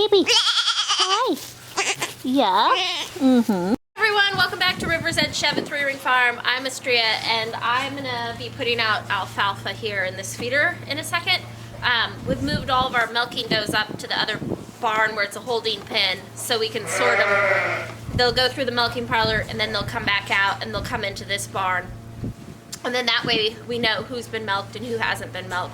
baby. Hi. Yeah. Everyone, welcome back to River's Edge Chevre 3-ring farm. I'm Astria, and I'm gonna be putting out alfalfa here in this feeder in a second. We've moved all of our milking does up to the other barn where it's a holding pen, so we can sort them. They'll go through the milking parlor, and then they'll come back out, and they'll come into this barn. And then that way we know who's been milked and who hasn't been milked.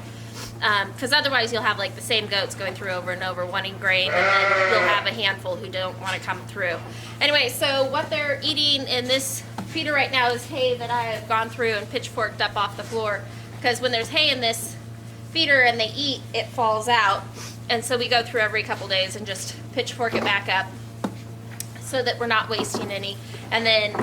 Because otherwise you'll have like the same goats going through over and over wanting grain, and then you'll have a handful who don't want to come through. Anyway, so what they're eating in this feeder right now is hay that I have gone through and pitchforked up off the floor, because when there's hay in this feeder and they eat, it falls out. And so we go through every couple days and just pitchfork it back up so that we're not wasting any. And then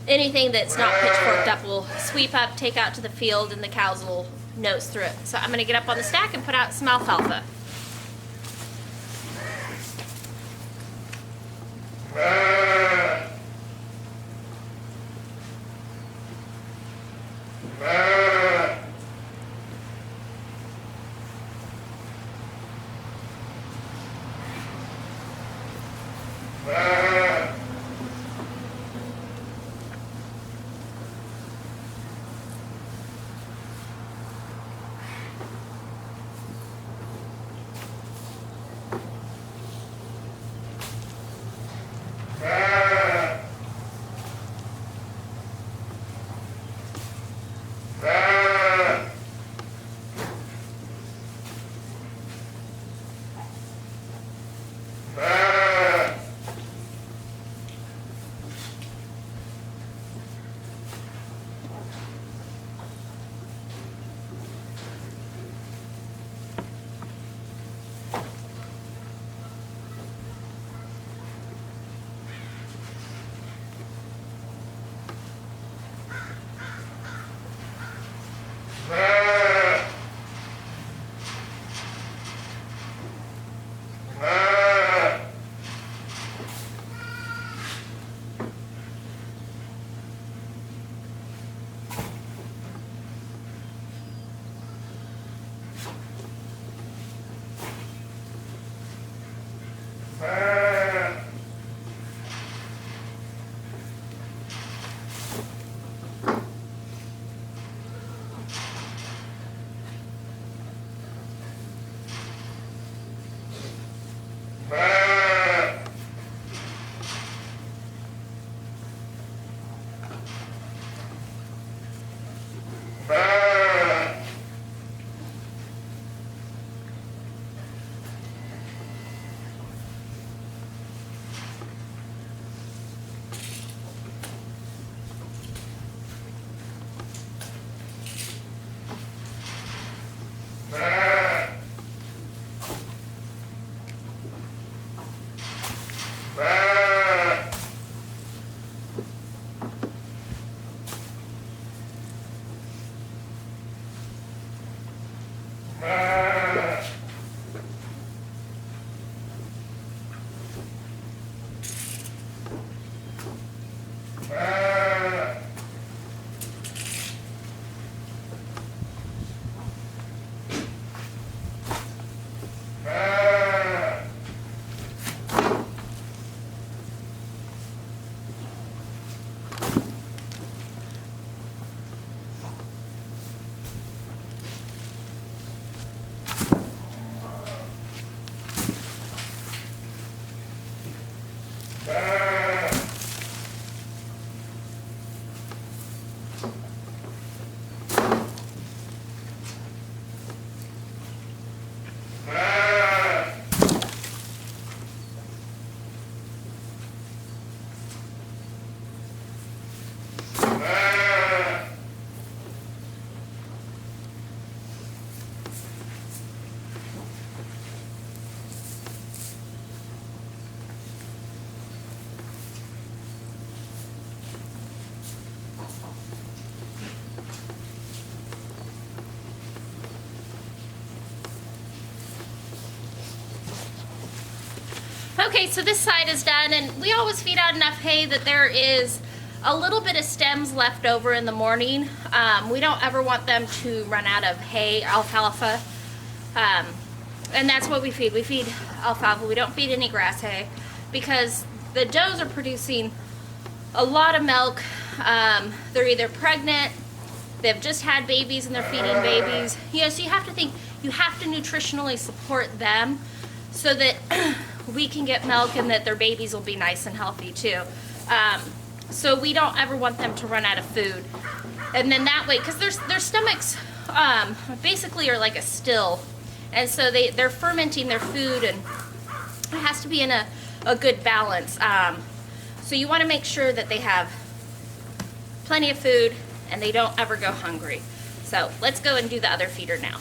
anything that's not pitchforked up we'll sweep up, take out to the field, and the cows will nose through it. So I'm going to get up on the stack and put out some alfalfa. Okay, so this side is done, and we always feed out enough hay that there is a little bit of stems left over in the morning. We don't ever want them to run out of hay, alfalfa. And that's what we feed. We feed alfalfa. We don't feed any grass hay because the does are producing a lot of milk. They're either pregnant, they've just had babies and they're feeding babies. You know, so you have to think, you have to nutritionally support them so that we can get milk and that their babies will be nice and healthy too. So we don't ever want them to run out of food. And then that way, because their stomachs basically are like a still. And so they're fermenting their food, and it has to be in a good balance. So you want to make sure that they have plenty of food and they don't ever go hungry. So let's go and do the other feeder now.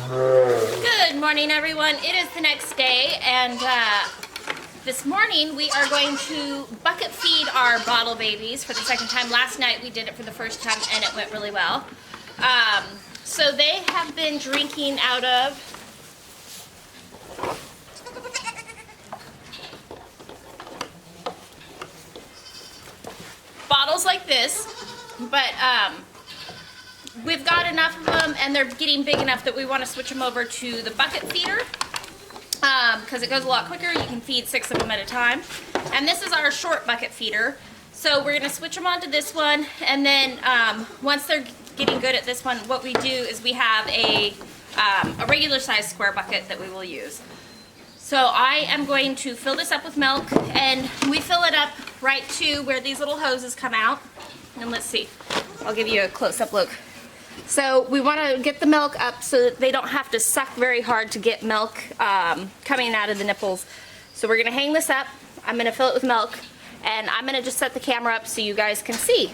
Good morning, everyone. It is the next day, and this morning we are going to bucket feed our bottle babies for the second time. Last night we did it for the first time and it went really well. So they have been drinking out of bottles like this, but we've got enough of them and they're getting big enough that we want to switch them over to the bucket feeder because it goes a lot quicker. You can feed 6 of them at a time. And this is our short bucket feeder. So we're going to switch them onto this one, and then once they're getting good at this one, what we do is we have a regular size square bucket that we will use. So I am going to fill this up with milk, and we fill it up right to where these little hoses come out. And let's see, I'll give you a close-up look. So we want to get the milk up so that they don't have to suck very hard to get milk coming out of the nipples. So we're going to hang this up. I'm going to fill it with milk, and I'm going to just set the camera up so you guys can see.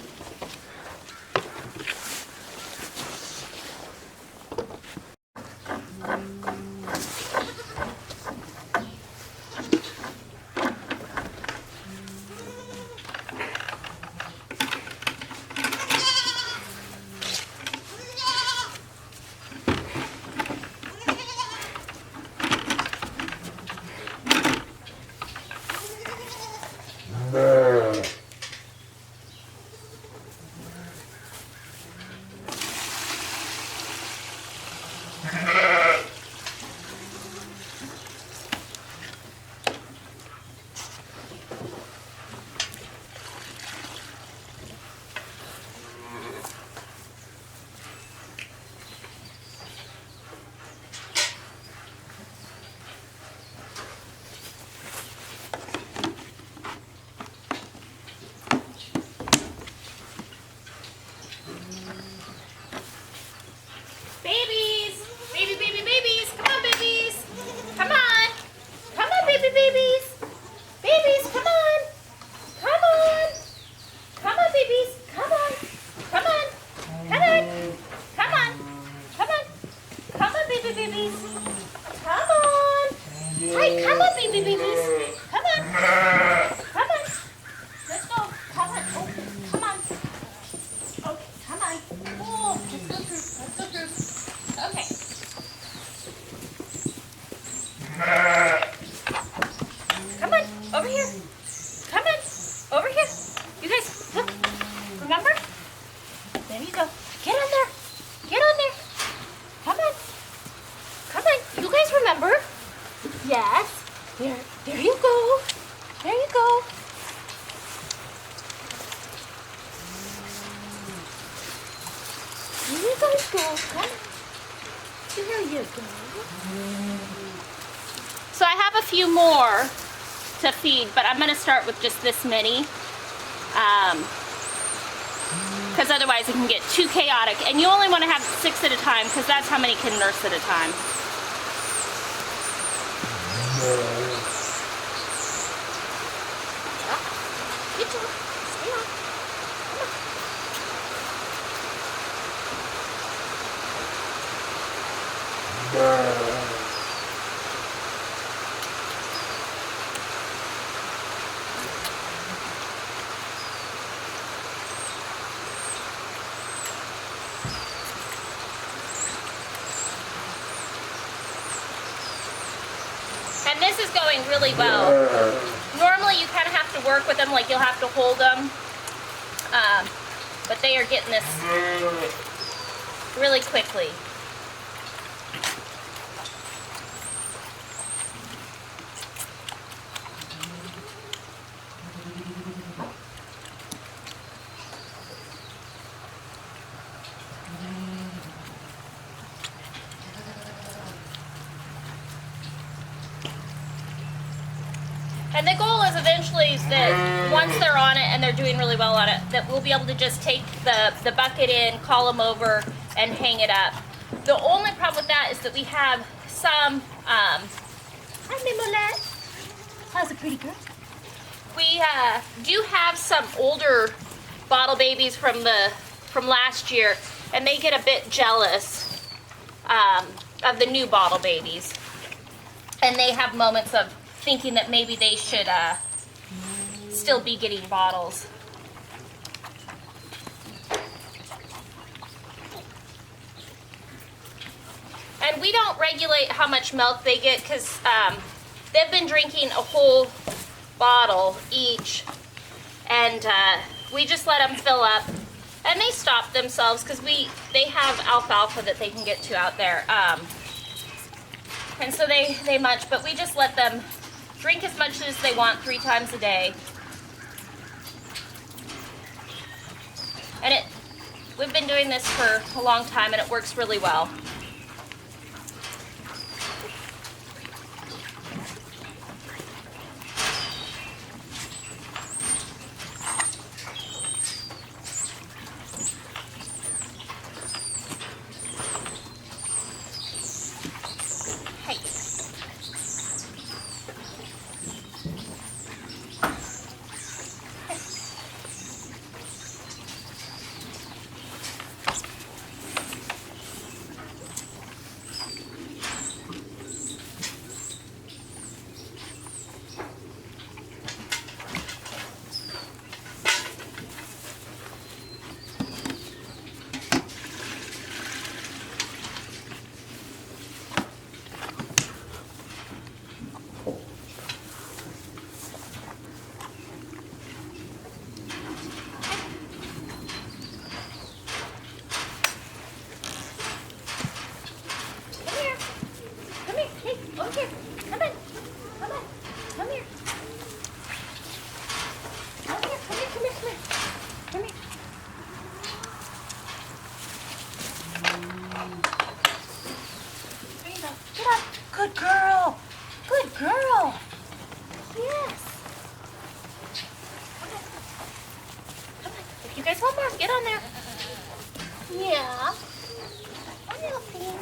So I have a few more to feed, but I'm going to start with just this many, because otherwise it can get too chaotic. And you only want to have 6 at a time, because that's how many can nurse at a time. And this is going really well. Normally you kind of have to work with them, like you'll have to hold them. But they are getting this really quickly. And the goal is eventually that once they're on it and they're doing really well on it, that we'll be able to just take the bucket in, call them over, and hang it up. The only problem with that is that we have some, hi Mimolette. How's a pretty girl? We do have some older bottle babies from last year, and they get a bit jealous of the new bottle babies. And they have moments of thinking that maybe they should still be getting bottles. And we don't regulate how much milk they get, because they've been drinking a whole bottle each, and we just let them fill up, and they stop themselves because they have alfalfa that they can get to out there, and so they munch, but we just let them drink as much as they want 3 times a day. And we've been doing this for a long time, and it works really well. Come here. Come in. Come on. Come here. Come here. Come here. Come here. Come here. Come here. There you go. Get up. Good girl. Good girl. Yes. Come on. Come on. If you guys want more, get on there. Yeah. Come here, Alfie.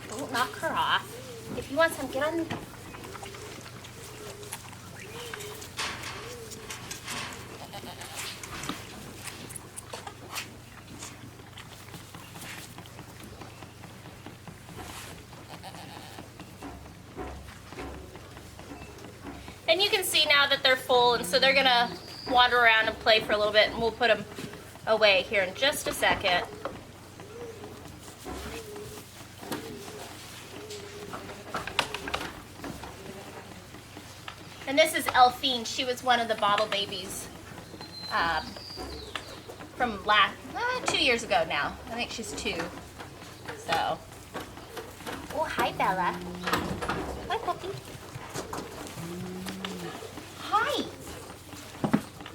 Don't knock her off. If you want some, get on. And you can see now that they're full, and so they're gonna wander around and play for a little bit, and we'll put them away here in just a second. And this is Elfine. She was one of the bottle babies from 2 years ago now. I think she's 2. So, oh, hi, Bella. Hi, puppy. Hi.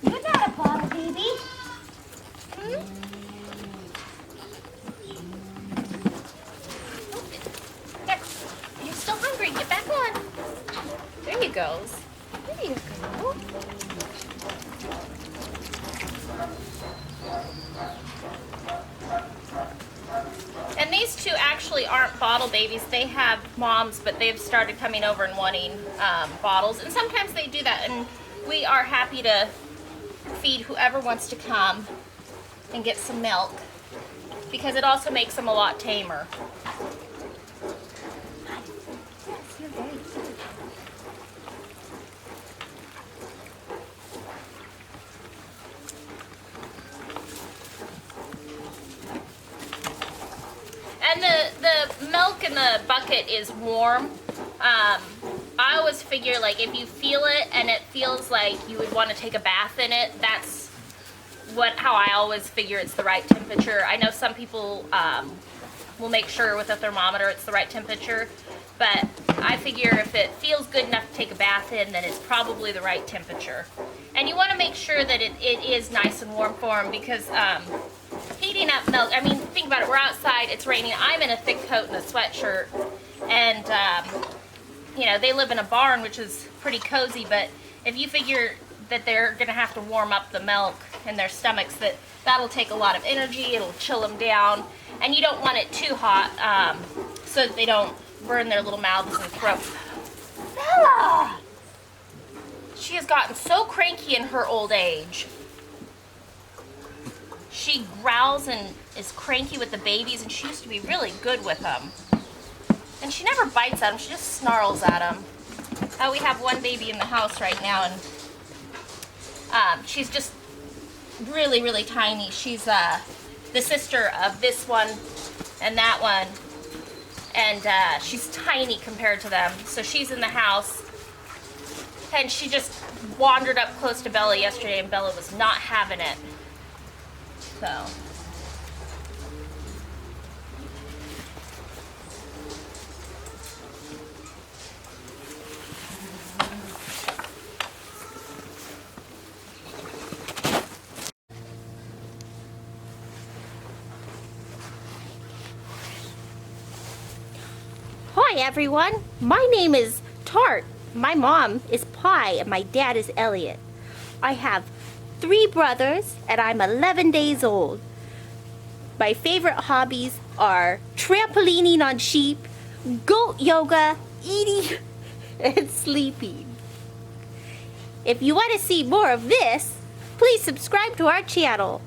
You're not a bottle baby. Hmm? There. You're still hungry. Get back on. There you go. There you go. And these two actually aren't bottle babies. They have moms, but they've started coming over and wanting bottles. And sometimes they do that, and we are happy to feed whoever wants to come and get some milk, because it also makes them a lot tamer. Yes, you're very good. And the milk in the bucket is warm. I always figure, like, if you feel it and it feels like you would want to take a bath in it, that's how I always figure it's the right temperature. I know some people will make sure with a thermometer it's the right temperature, but I figure if it feels good enough to take a bath in, then it's probably the right temperature. And you want to make sure that it is nice and warm for them, because heating up milk, I mean, think about it, we're outside, it's raining, I'm in a thick coat and a sweatshirt, and you know, they live in a barn, which is pretty cozy, but if you figure that they're gonna have to warm up the milk in their stomachs, that'll take a lot of energy, it'll chill them down, and you don't want it too hot, so that they don't burn their little mouths and throats. Bella! She has gotten so cranky in her old age. She growls and is cranky with the babies, and she used to be really good with them. And she never bites at them, she just snarls at them. We have one baby in the house right now, and she's just really, really tiny. She's the sister of this one and that one, and she's tiny compared to them. So she's in the house, and she just wandered up close to Bella yesterday, and Bella was not having it. So. Hi everyone, my name is Tart. My mom is Pie and my dad is Elliot. I have 3 brothers and I'm 11 days old. My favorite hobbies are trampolining on sheep, goat yoga, eating, and sleeping. If you want to see more of this, please subscribe to our channel.